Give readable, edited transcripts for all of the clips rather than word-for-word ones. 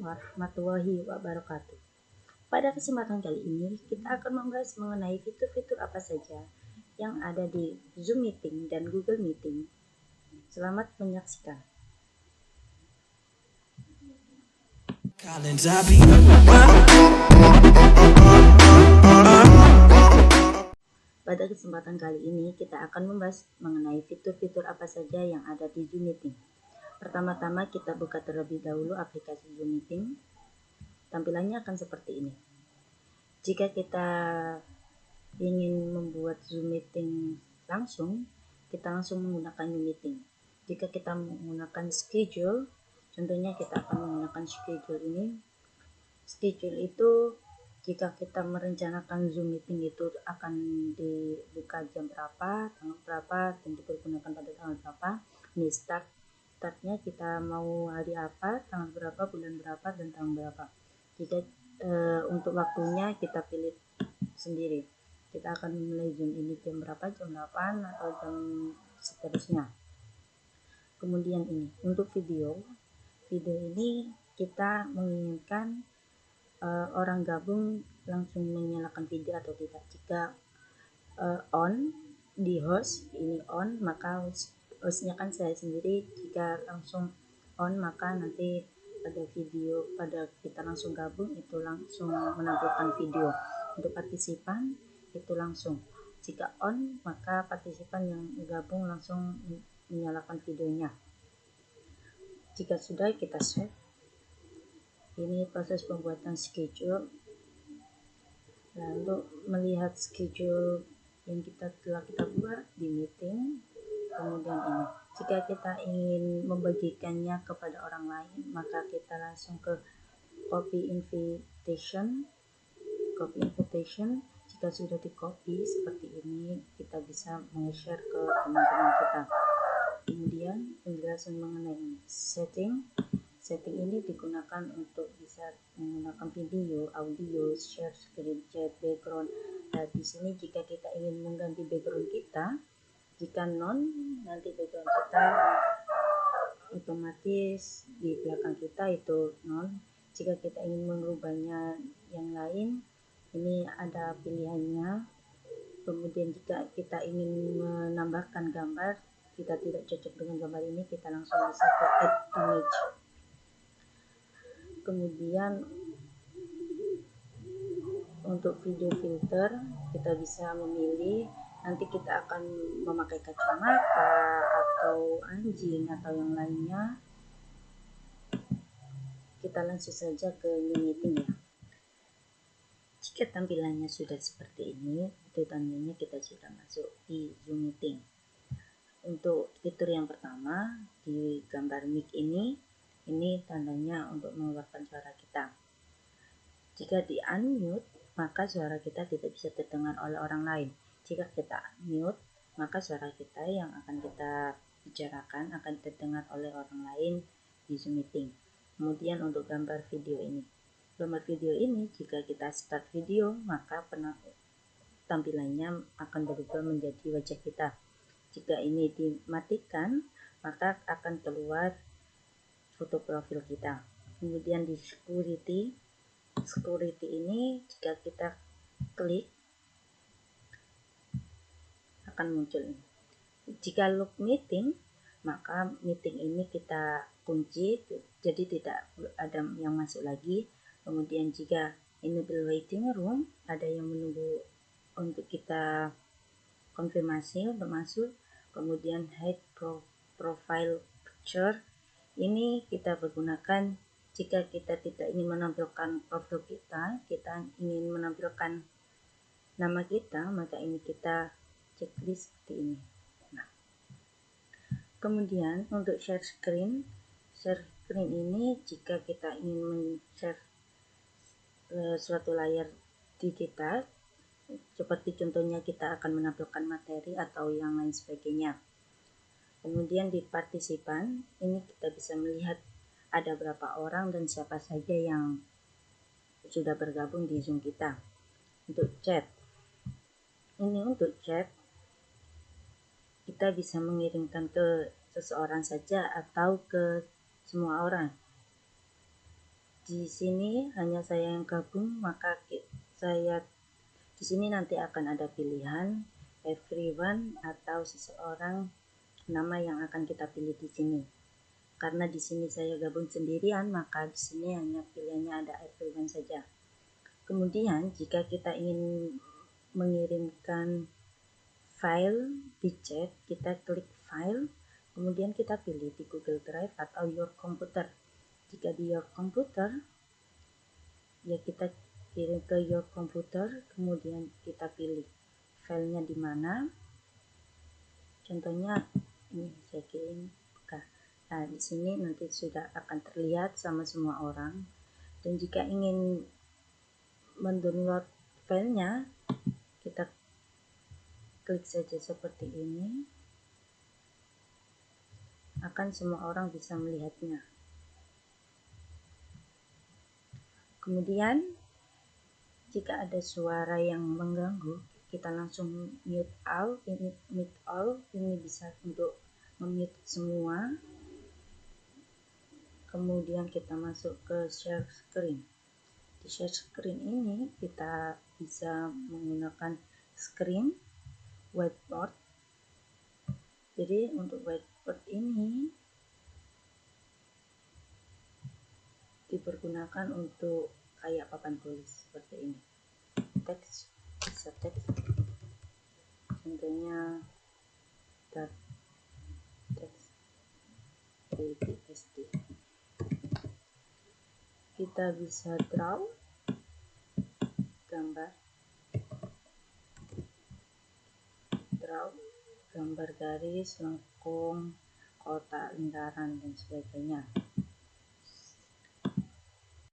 warahmatullahi wabarakatuh. Pada kesempatan kali ini kita akan membahas mengenai fitur-fitur apa saja yang ada di Zoom Meeting dan Google Meeting. Selamat menyaksikan. Pada kesempatan kali ini kita akan membahas mengenai fitur-fitur apa saja yang ada di Zoom Meeting. Pertama-tama kita buka terlebih dahulu aplikasi Zoom Meeting. Tampilannya akan seperti ini. Jika kita ingin membuat Zoom Meeting langsung, kita langsung menggunakan Zoom Meeting. Jika kita menggunakan schedule, contohnya kita akan menggunakan schedule ini. Schedule itu jika kita merencanakan Zoom Meeting itu akan dibuka jam berapa, tanggal berapa, dan dipergunakan pada tanggal berapa. Ini startnya kita mau hari apa, tanggal berapa, bulan berapa, dan tahun berapa. Jika untuk waktunya kita pilih sendiri. Kita akan memulai Zoom ini jam berapa, jam 8 atau jam seterusnya. Kemudian ini untuk video ini kita menginginkan orang gabung langsung menyalakan video atau tidak. Jika on di host ini on, maka hostnya kan saya sendiri. Jika langsung on, maka nanti pada kita langsung gabung itu langsung menampilkan video. Untuk partisipan itu langsung, jika on maka partisipan yang gabung langsung menyalakan videonya. Jika sudah, kita save. Ini proses pembuatan schedule. Lalu melihat schedule yang telah kita buat di meeting. Kemudian ini, jika kita ingin membagikannya kepada orang lain, maka kita langsung ke copy invitation. Jika sudah di copy seperti ini, kita bisa share ke teman-teman kita. Kemudian penjelasan mengenai setting ini digunakan untuk bisa menggunakan video, audio, share screen, chat, background. Nah, di sini jika kita ingin mengganti background kita, jika non, nanti background kita otomatis di belakang kita itu non. Jika kita ingin mengubahnya yang lain, ini ada pilihannya. Kemudian jika kita ingin menambahkan gambar, kita tidak cocok dengan gambar ini, kita langsung bisa ke add image. Kemudian untuk video filter kita bisa memilih, nanti kita akan memakai kacamata atau anjing atau yang lainnya. Kita langsung saja ke new meeting ya. Jika tampilannya sudah seperti ini, itu tandanya kita sudah masuk di Zoom Meeting. Untuk fitur yang pertama di gambar mic ini tandanya untuk mengeluarkan suara kita. Jika di unmute, maka suara kita tidak bisa terdengar oleh orang lain. Jika kita mute, maka suara kita yang akan kita bicarakan akan terdengar oleh orang lain di Zoom Meeting. Kemudian untuk gambar video ini, jika kita start video, maka tampilannya akan berubah menjadi wajah kita. Jika ini dimatikan, maka akan keluar foto profil kita. Kemudian di security ini jika kita klik akan muncul. Jika lock meeting, maka meeting ini kita kunci, jadi tidak ada yang masuk lagi. Kemudian jika enable waiting room, ada yang menunggu untuk kita konfirmasi untuk masuk. Kemudian hide profile picture, ini kita pergunakan jika kita tidak ingin menampilkan profil kita ingin menampilkan nama kita, maka ini kita checklist seperti ini. Nah, kemudian untuk share screen ini jika kita ingin men-share suatu layar digital, seperti contohnya kita akan menampilkan materi atau yang lain sebagainya. Kemudian di partisipan ini kita bisa melihat ada berapa orang dan siapa saja yang sudah bergabung di Zoom kita. Untuk chat, kita bisa mengirimkan ke seseorang saja atau ke semua orang. Di sini hanya saya yang gabung, maka saya di sini nanti akan ada pilihan everyone atau seseorang, nama yang akan kita pilih di sini. Karena di sini saya gabung sendirian, maka di sini hanya pilihannya ada everyone saja. Kemudian jika kita ingin mengirimkan file di chat, kita klik file, kemudian kita pilih di Google Drive atau your computer. Jika di your computer, ya kita kirim ke your computer, kemudian kita pilih filenya di mana. Contohnya ini saya kirim. Nah, di sini nanti sudah akan terlihat sama semua orang. Dan jika ingin mendownload filenya, kita klik saja seperti ini. Akan semua orang bisa melihatnya. Kemudian jika ada suara yang mengganggu, kita langsung mute all. Ini bisa untuk mute semua. Kemudian kita masuk ke share screen. Di share screen ini kita bisa menggunakan screen whiteboard. Jadi untuk whiteboard ini dipergunakan untuk kayak papan tulis seperti ini. Teks, bisa teks. Contohnya teks PTSD. Kita bisa draw gambar garis, lengkung, kotak, lingkaran, dan sebagainya.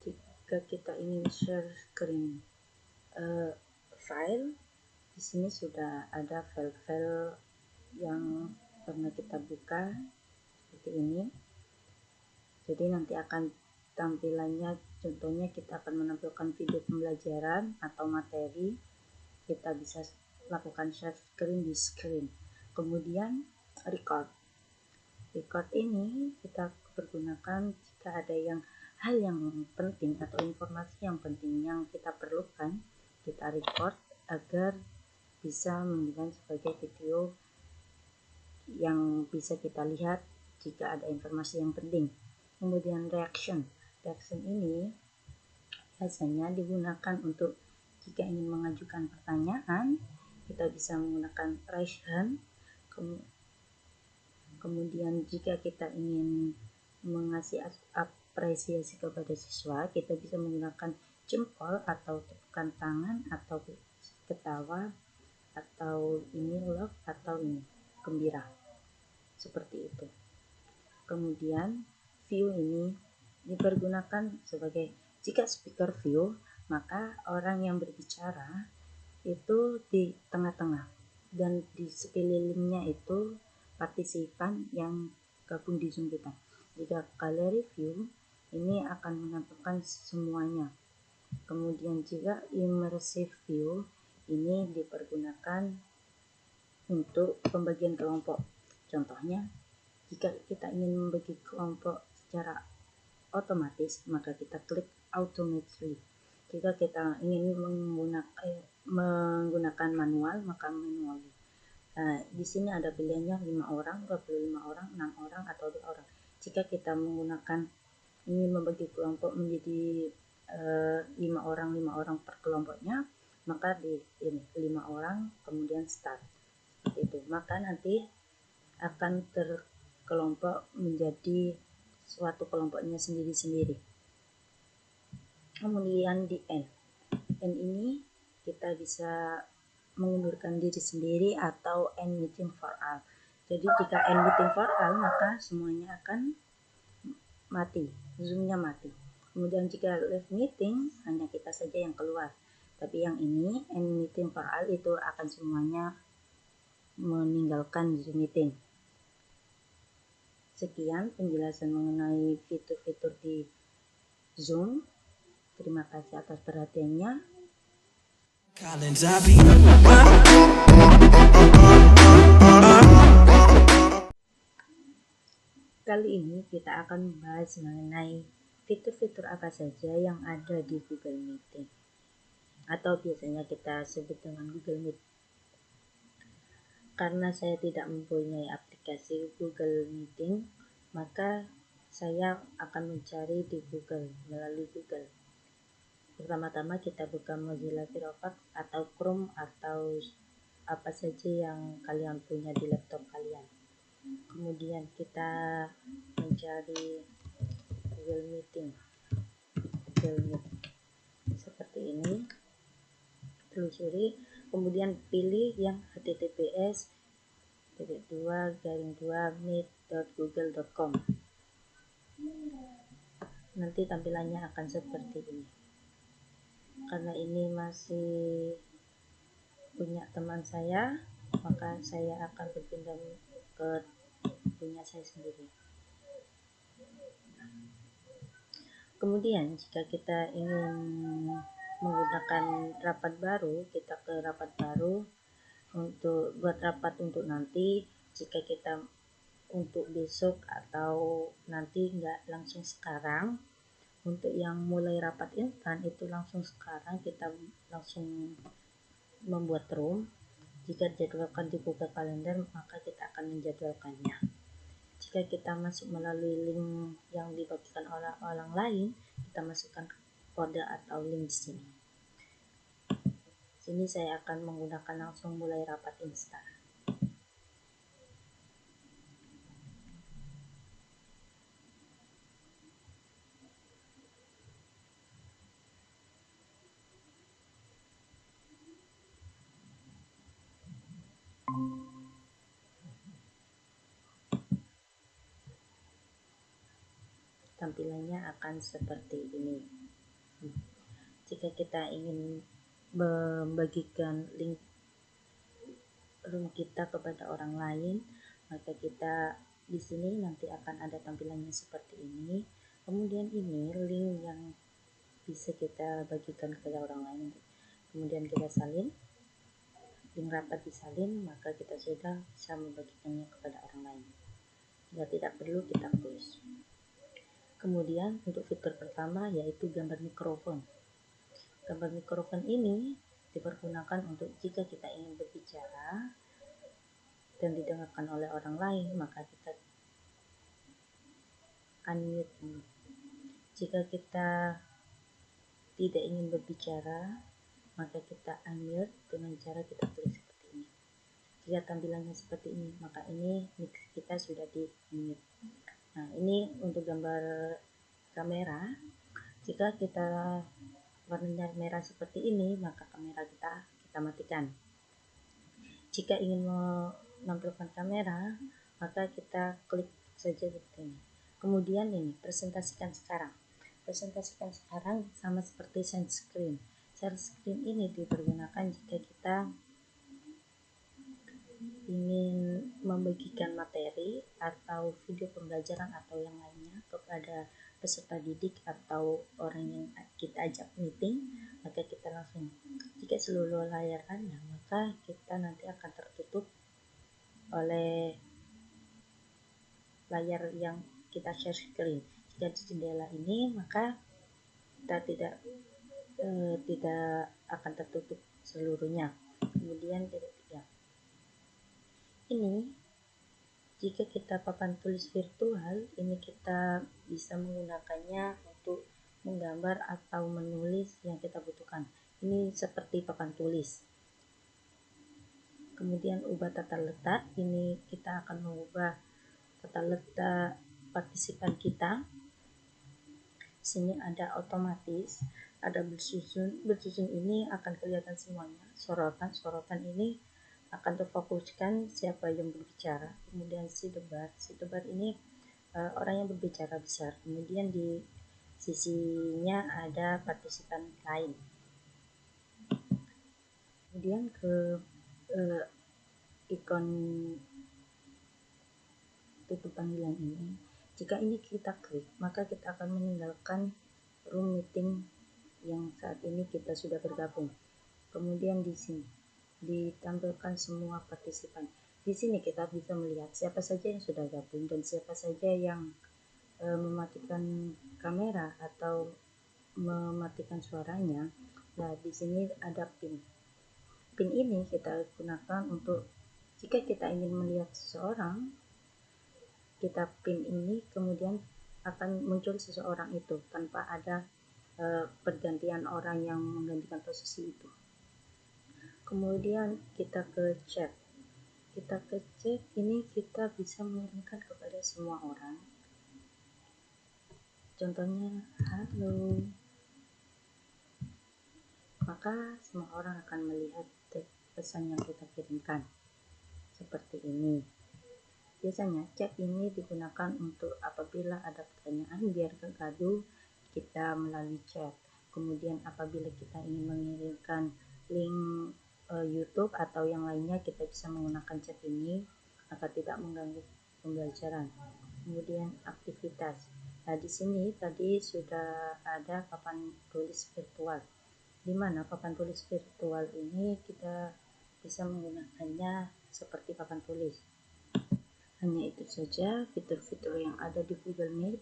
Jika kita ingin share screen file, di sini sudah ada file-file yang pernah kita buka seperti ini. Jadi nanti akan tampilannya, contohnya kita akan menampilkan video pembelajaran atau materi. Kita bisa lakukan share screen di screen. Kemudian record ini kita pergunakan jika ada hal yang penting atau informasi yang penting yang kita perlukan, kita record agar bisa menjadi sebagai video yang bisa kita lihat jika ada informasi yang penting. Kemudian reaction ini biasanya digunakan untuk jika ingin mengajukan pertanyaan, kita bisa menggunakan raise hand. Kemudian jika kita ingin mengasih apresiasi kepada siswa, kita bisa menggunakan jempol atau tepukan tangan atau ketawa atau ini love atau ini gembira, seperti itu. Kemudian view ini dipergunakan sebagai jika speaker view, maka orang yang berbicara itu di tengah-tengah dan di sekelilingnya itu partisipan yang gabung di Zoom kita. Jika gallery view ini akan menampilkan semuanya. Kemudian jika immersive view ini dipergunakan untuk pembagian kelompok. Contohnya, jika kita ingin membagi kelompok secara otomatis, maka kita klik automatically. Jika kita ingin menggunakan manual, maka manually. Nah, di sini ada pilihannya 5 orang, 25 orang, 6 orang, atau 2 orang. Jika kita menggunakan ini membagi kelompok menjadi 5 orang per kelompoknya, maka di ini 5 orang kemudian start. Seperti itu. Maka nanti akan terkelompok menjadi suatu kelompoknya sendiri-sendiri. Kemudian di end ini kita bisa mengundurkan diri sendiri atau end meeting for all. Jadi jika end meeting for all, maka semuanya akan mati, Zoom-nya mati. Kemudian jika live meeting, hanya kita saja yang keluar. Tapi yang ini end meeting for all itu akan semuanya meninggalkan Zoom meeting. Sekian penjelasan mengenai fitur-fitur di Zoom. Terima kasih atas perhatiannya. Kali ini kita akan membahas mengenai fitur-fitur apa saja yang ada di Google Meeting, atau biasanya kita sebut dengan Google Meet. Karena saya tidak mempunyai aplikasi Google Meeting, maka saya akan mencari di Google, melalui Google. Pertama-tama kita buka Mozilla Firefox atau Chrome atau apa saja yang kalian punya di laptop kalian. Kemudian kita mencari Google Meeting, Google Meet seperti ini, telusuri, kemudian pilih yang https://meet.google.com. Nanti tampilannya akan seperti ini. Karena ini masih punya teman saya, maka saya akan berpindah ke punya saya sendiri. Kemudian jika kita ingin menggunakan rapat baru, kita ke rapat baru untuk buat rapat untuk nanti. Jika kita untuk besok atau nanti nggak langsung sekarang, untuk yang mulai rapat instan itu langsung sekarang, kita langsung membuat room. Jika dijadwalkan di Google Calendar, maka kita akan menjadwalkannya. Jika kita masuk melalui link yang dibagikan oleh orang lain, kita masukkan kode atau link di sini. Sini saya akan menggunakan langsung mulai rapat instan. Tampilannya akan seperti ini. Jika kita ingin membagikan link room kita kepada orang lain, maka kita di sini nanti akan ada tampilannya seperti ini. Kemudian ini link yang bisa kita bagikan kepada orang lain. Kemudian kita salin, link rapat disalin, maka kita sudah bisa membagikannya kepada orang lain. Jika tidak perlu, kita close. Kemudian untuk fitur pertama yaitu gambar mikrofon. Gambar mikrofon ini dipergunakan untuk jika kita ingin berbicara dan didengarkan oleh orang lain, maka kita unmute. Jika kita tidak ingin berbicara, maka kita unmute dengan cara kita klik seperti ini. Jika tampilannya seperti ini, maka ini mix kita sudah di unmute. Nah, ini untuk gambar kamera. Jika kita warnanya merah seperti ini, maka kamera kita matikan. Jika ingin menampilkan kamera, maka kita klik saja seperti ini. Kemudian ini presentasikan sekarang. Presentasikan sekarang sama seperti share screen. Share screen ini dipergunakan jika kita ingin membagikan materi atau video pembelajaran atau yang lainnya kepada peserta didik atau orang yang kita ajak meeting, maka kita langsung, jika seluruh layar ada, maka kita nanti akan tertutup oleh layar yang kita share screen. Jika di jendela ini, maka kita tidak akan tertutup seluruhnya. Kemudian ketiga, ini jika kita papan tulis virtual, ini kita bisa menggunakannya untuk menggambar atau menulis yang kita butuhkan. Ini seperti papan tulis. Kemudian ubah tata letak, ini kita akan mengubah tata letak partisipan kita. Sini ada otomatis, ada bersusun ini akan kelihatan semuanya. Sorotan ini akan terfokuskan siapa yang berbicara. Kemudian sidebar ini orang yang berbicara besar. Kemudian di sisinya ada partisipan lain. Kemudian ke ikon tutup panggilan ini, jika ini kita klik, maka kita akan meninggalkan room meeting yang saat ini kita sudah bergabung. Kemudian di sini ditampilkan semua partisipan. Di sini kita bisa melihat siapa saja yang sudah gabung dan siapa saja yang mematikan kamera atau mematikan suaranya. Nah, di sini ada pin. Pin ini kita gunakan untuk jika kita ingin melihat seseorang, kita pin ini, kemudian akan muncul seseorang itu tanpa ada pergantian orang yang menggantikan posisi itu. Kemudian kita ke chat. Ini kita bisa mengirimkan kepada semua orang. Contohnya, halo. Maka semua orang akan melihat pesan yang kita kirimkan. Seperti ini. Biasanya chat ini digunakan untuk apabila ada pertanyaan biar gak gaduh, kita melalui chat. Kemudian apabila kita ingin mengirimkan link YouTube atau yang lainnya, kita bisa menggunakan chat ini agar tidak mengganggu pembelajaran. Kemudian aktivitas. Nah, di sini tadi sudah ada papan tulis virtual. Di mana papan tulis virtual ini kita bisa menggunakannya seperti papan tulis. Hanya itu saja fitur-fitur yang ada di Google Meet.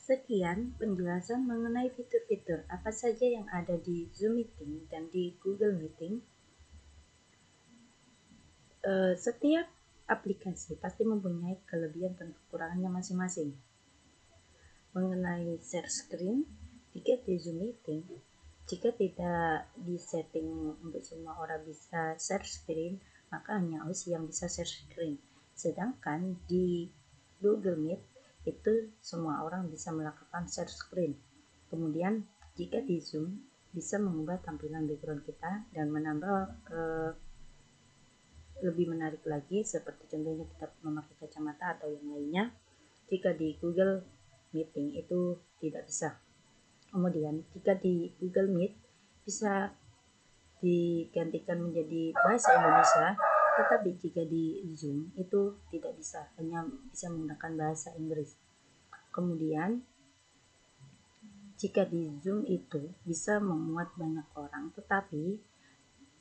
Sekian penjelasan mengenai fitur-fitur apa saja yang ada di Zoom Meeting dan di Google Meeting. Setiap aplikasi pasti mempunyai kelebihan dan kekurangannya masing-masing. Mengenai share screen, jika di Zoom Meeting, jika tidak disetting untuk semua orang bisa share screen, maka hanya host yang bisa share screen. Sedangkan di Google Meet itu semua orang bisa melakukan share screen. Kemudian jika di Zoom bisa mengubah tampilan background kita dan menambah lebih menarik lagi, seperti contohnya kita memakai kacamata atau yang lainnya. Jika di Google Meeting itu tidak bisa. Kemudian jika di Google Meet bisa digantikan menjadi bahasa Indonesia, tetapi jika di Zoom itu tidak bisa, hanya bisa menggunakan bahasa Inggris. Kemudian jika di Zoom itu bisa memuat banyak orang, tetapi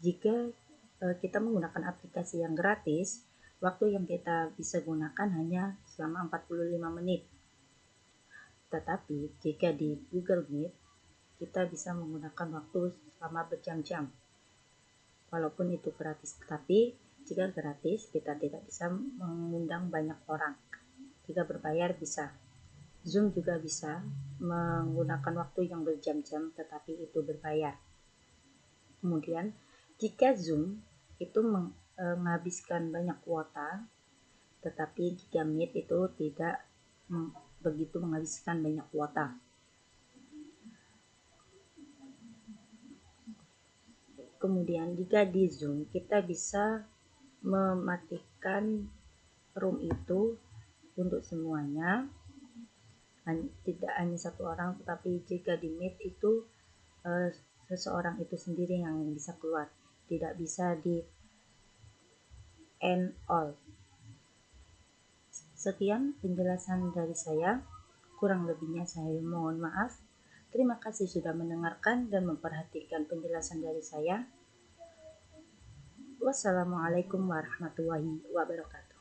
jika kita menggunakan aplikasi yang gratis, waktu yang kita bisa gunakan hanya selama 45 menit. Tetapi jika di Google Meet kita bisa menggunakan waktu selama berjam-jam. Walaupun itu gratis, tetapi jika gratis kita tidak bisa mengundang banyak orang. Jika berbayar bisa. Zoom juga bisa menggunakan waktu yang berjam-jam, tetapi itu berbayar. Kemudian jika Zoom itu menghabiskan banyak kuota, tetapi jika Meet itu tidak begitu menghabiskan banyak kuota. Kemudian jika di Zoom kita bisa mematikan room itu untuk semuanya, tidak hanya satu orang, tetapi jika di Meet itu seseorang itu sendiri yang bisa keluar, tidak bisa di end all. Sekian penjelasan dari saya, kurang lebihnya saya mohon maaf. Terima kasih sudah mendengarkan dan memperhatikan penjelasan dari saya. Wassalamualaikum warahmatullahi wabarakatuh.